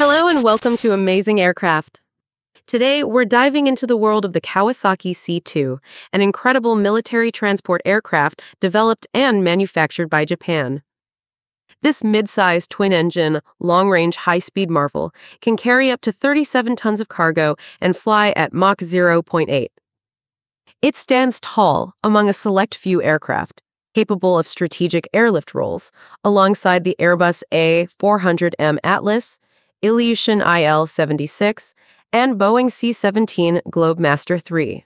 Hello and welcome to Amazing Aircraft. Today, we're diving into the world of the Kawasaki C-2, an incredible military transport aircraft developed and manufactured by Japan. This mid-sized twin-engine, long-range, high-speed marvel can carry up to 37 tons of cargo and fly at Mach 0.8. It stands tall among a select few aircraft, capable of strategic airlift roles, alongside the Airbus A400M Atlas, Aviation IL-76, and Boeing C-17 Globemaster III.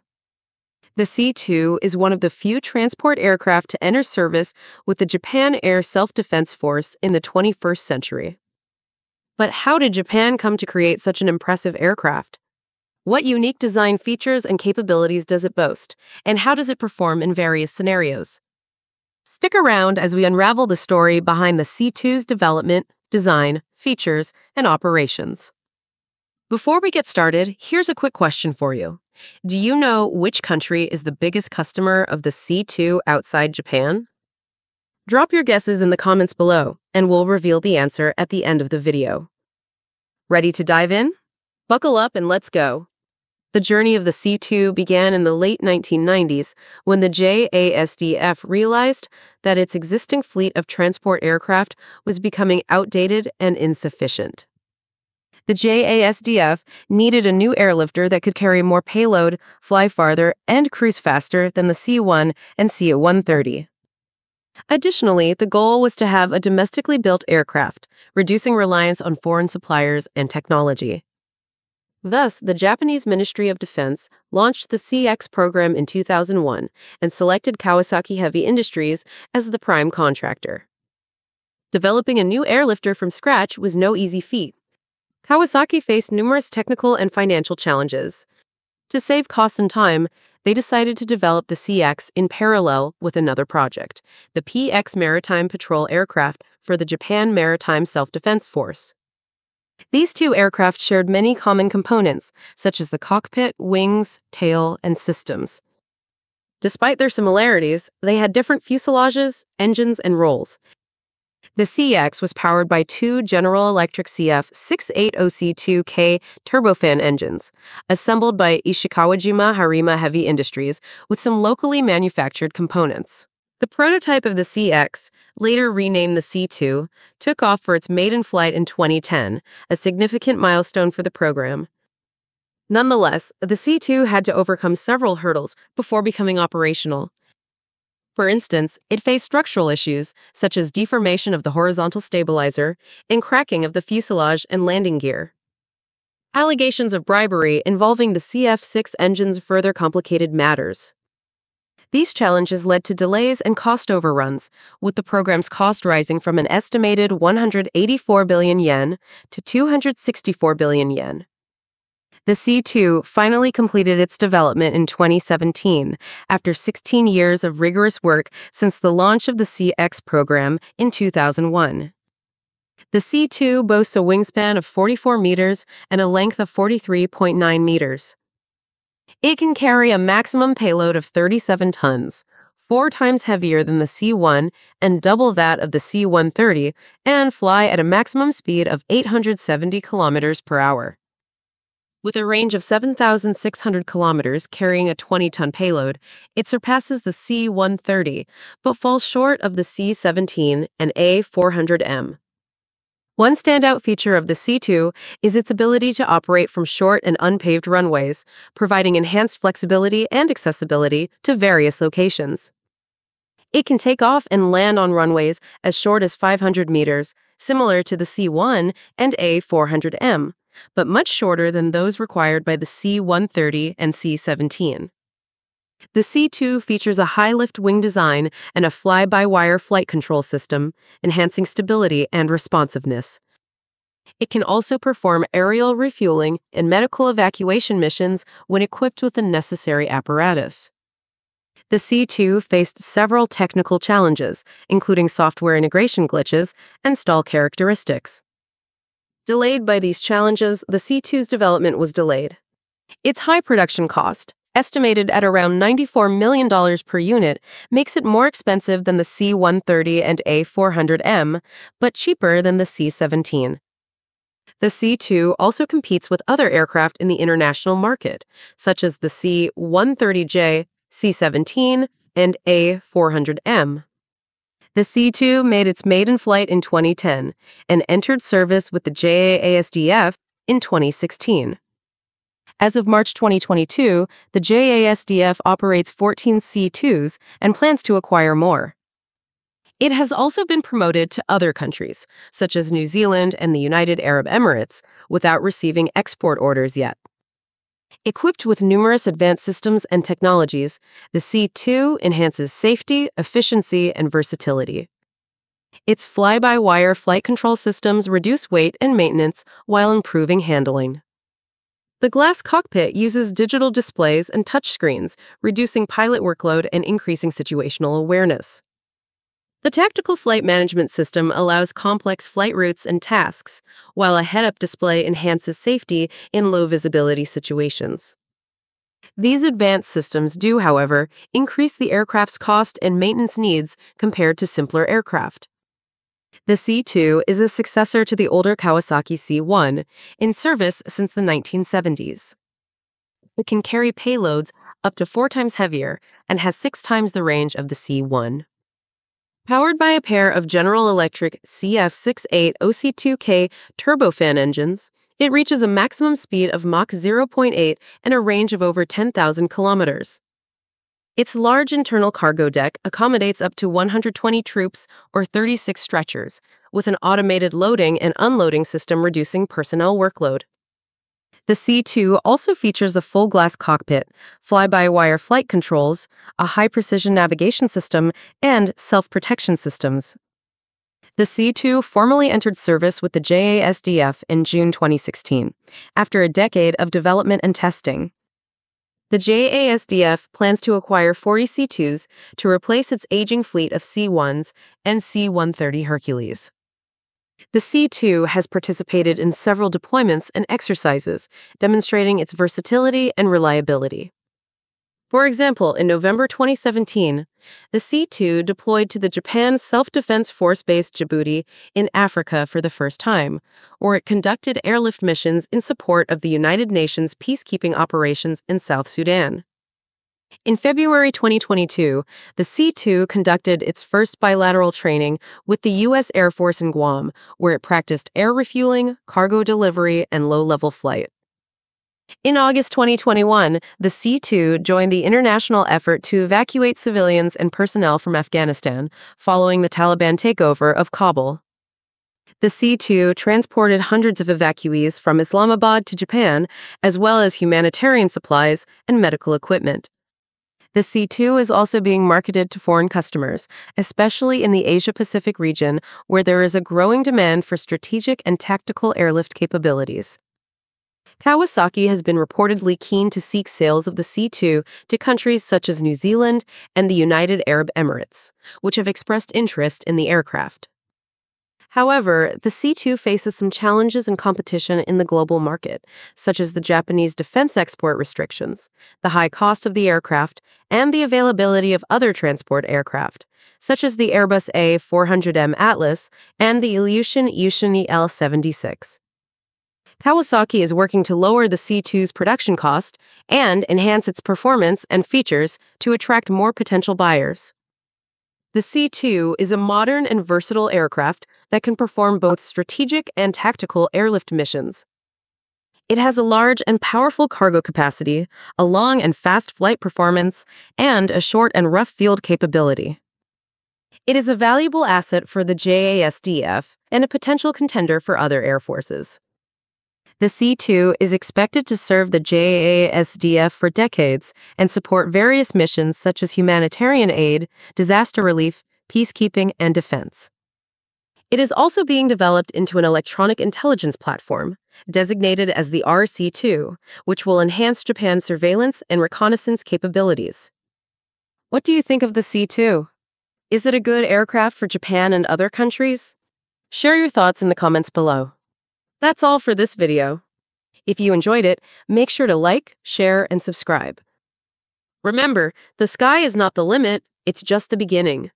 The C-2 is one of the few transport aircraft to enter service with the Japan Air Self-Defense Force in the 21st century. But how did Japan come to create such an impressive aircraft? What unique design features and capabilities does it boast, and how does it perform in various scenarios? Stick around as we unravel the story behind the C-2's development, design, features, and operations. Before we get started, here's a quick question for you. Do you know which country is the biggest customer of the C-2 outside Japan? Drop your guesses in the comments below, and we'll reveal the answer at the end of the video. Ready to dive in? Buckle up and let's go. The journey of the C-2 began in the late 1990s when the JASDF realized that its existing fleet of transport aircraft was becoming outdated and insufficient. The JASDF needed a new airlifter that could carry more payload, fly farther, and cruise faster than the C-1 and C-130. Additionally, the goal was to have a domestically built aircraft, reducing reliance on foreign suppliers and technology. Thus, the Japanese Ministry of Defense launched the CX program in 2001 and selected Kawasaki Heavy Industries as the prime contractor. Developing a new airlifter from scratch was no easy feat. Kawasaki faced numerous technical and financial challenges. To save costs and time, they decided to develop the CX in parallel with another project, the PX Maritime Patrol Aircraft for the Japan Maritime Self-Defense Force. These two aircraft shared many common components, such as the cockpit, wings, tail, and systems. Despite their similarities, they had different fuselages, engines, and roles. The CX was powered by two General Electric CF680C2K turbofan engines, assembled by Ishikawajima Harima Heavy Industries with some locally manufactured components. The prototype of the CX, later renamed the C-2, took off for its maiden flight in 2010, a significant milestone for the program. Nonetheless, the C-2 had to overcome several hurdles before becoming operational. For instance, it faced structural issues, such as deformation of the horizontal stabilizer and cracking of the fuselage and landing gear. Allegations of bribery involving the CF6 engines further complicated matters. These challenges led to delays and cost overruns, with the program's cost rising from an estimated 184 billion yen to 264 billion yen. The C-2 finally completed its development in 2017, after 16 years of rigorous work since the launch of the CX program in 2001. The C-2 boasts a wingspan of 44 meters and a length of 43.9 meters. It can carry a maximum payload of 37 tons, 4 times heavier than the C-1 and double that of the C-130, and fly at a maximum speed of 870 kilometers per hour. With a range of 7,600 kilometers carrying a 20-ton payload, it surpasses the C-130, but falls short of the C-17 and A400M. One standout feature of the C-2 is its ability to operate from short and unpaved runways, providing enhanced flexibility and accessibility to various locations. It can take off and land on runways as short as 500 meters, similar to the C-1 and A400M, but much shorter than those required by the C-130 and C-17. The C-2 features a high-lift wing design and a fly-by-wire flight control system, enhancing stability and responsiveness. It can also perform aerial refueling and medical evacuation missions when equipped with the necessary apparatus. The C-2 faced several technical challenges, including software integration glitches and stall characteristics. Delayed by these challenges, the C-2's development was delayed. Its high production cost, estimated at around $94 million per unit, makes it more expensive than the C-130 and A400M, but cheaper than the C-17. The C-2 also competes with other aircraft in the international market, such as the C-130J, C-17, and A-400M. The C-2 made its maiden flight in 2010 and entered service with the JASDF in 2016. As of March 2022, the JASDF operates 14 C-2s and plans to acquire more. It has also been promoted to other countries, such as New Zealand and the United Arab Emirates, without receiving export orders yet. Equipped with numerous advanced systems and technologies, the C-2 enhances safety, efficiency, and versatility. Its fly-by-wire flight control systems reduce weight and maintenance while improving handling. The glass cockpit uses digital displays and touchscreens, reducing pilot workload and increasing situational awareness. The tactical flight management system allows complex flight routes and tasks, while a head-up display enhances safety in low-visibility situations. These advanced systems do, however, increase the aircraft's cost and maintenance needs compared to simpler aircraft. The C-2 is a successor to the older Kawasaki C-1, in service since the 1970s. It can carry payloads up to 4 times heavier and has 6 times the range of the C-1. Powered by a pair of General Electric CF68 OC2K turbofan engines, it reaches a maximum speed of Mach 0.8 and a range of over 10,000 kilometers. Its large internal cargo deck accommodates up to 120 troops or 36 stretchers, with an automated loading and unloading system reducing personnel workload. The C-2 also features a full-glass cockpit, fly-by-wire flight controls, a high-precision navigation system, and self-protection systems. The C-2 formally entered service with the JASDF in June 2016, after a decade of development and testing. The JASDF plans to acquire 40 C-2s to replace its aging fleet of C-1s and C-130 Hercules. The C-2 has participated in several deployments and exercises, demonstrating its versatility and reliability. For example, in November 2017, the C-2 deployed to the Japan Self-Defense Force Base Djibouti in Africa for the first time, where it conducted airlift missions in support of the United Nations peacekeeping operations in South Sudan. In February 2022, the C-2 conducted its first bilateral training with the U.S. Air Force in Guam, where it practiced air refueling, cargo delivery, and low-level flight. In August 2021, the C-2 joined the international effort to evacuate civilians and personnel from Afghanistan following the Taliban takeover of Kabul. The C-2 transported hundreds of evacuees from Islamabad to Japan, as well as humanitarian supplies and medical equipment. The C-2 is also being marketed to foreign customers, especially in the Asia-Pacific region, where there is a growing demand for strategic and tactical airlift capabilities. Kawasaki has been reportedly keen to seek sales of the C-2 to countries such as New Zealand and the United Arab Emirates, which have expressed interest in the aircraft. However, the C-2 faces some challenges and competition in the global market, such as the Japanese defense export restrictions, the high cost of the aircraft, and the availability of other transport aircraft, such as the Airbus A400M Atlas and the Aviation L-76. Kawasaki is working to lower the C-2's production cost and enhance its performance and features to attract more potential buyers. The C-2 is a modern and versatile aircraft that can perform both strategic and tactical airlift missions. It has a large and powerful cargo capacity, a long and fast flight performance, and a short and rough field capability. It is a valuable asset for the JASDF and a potential contender for other air forces. The C-2 is expected to serve the JASDF for decades and support various missions such as humanitarian aid, disaster relief, peacekeeping, and defense. It is also being developed into an electronic intelligence platform, designated as the RC-2, which will enhance Japan's surveillance and reconnaissance capabilities. What do you think of the C-2? Is it a good aircraft for Japan and other countries? Share your thoughts in the comments below. That's all for this video. If you enjoyed it, make sure to like, share, and subscribe. Remember, the sky is not the limit, it's just the beginning.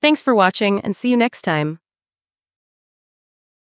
Thanks for watching, and see you next time.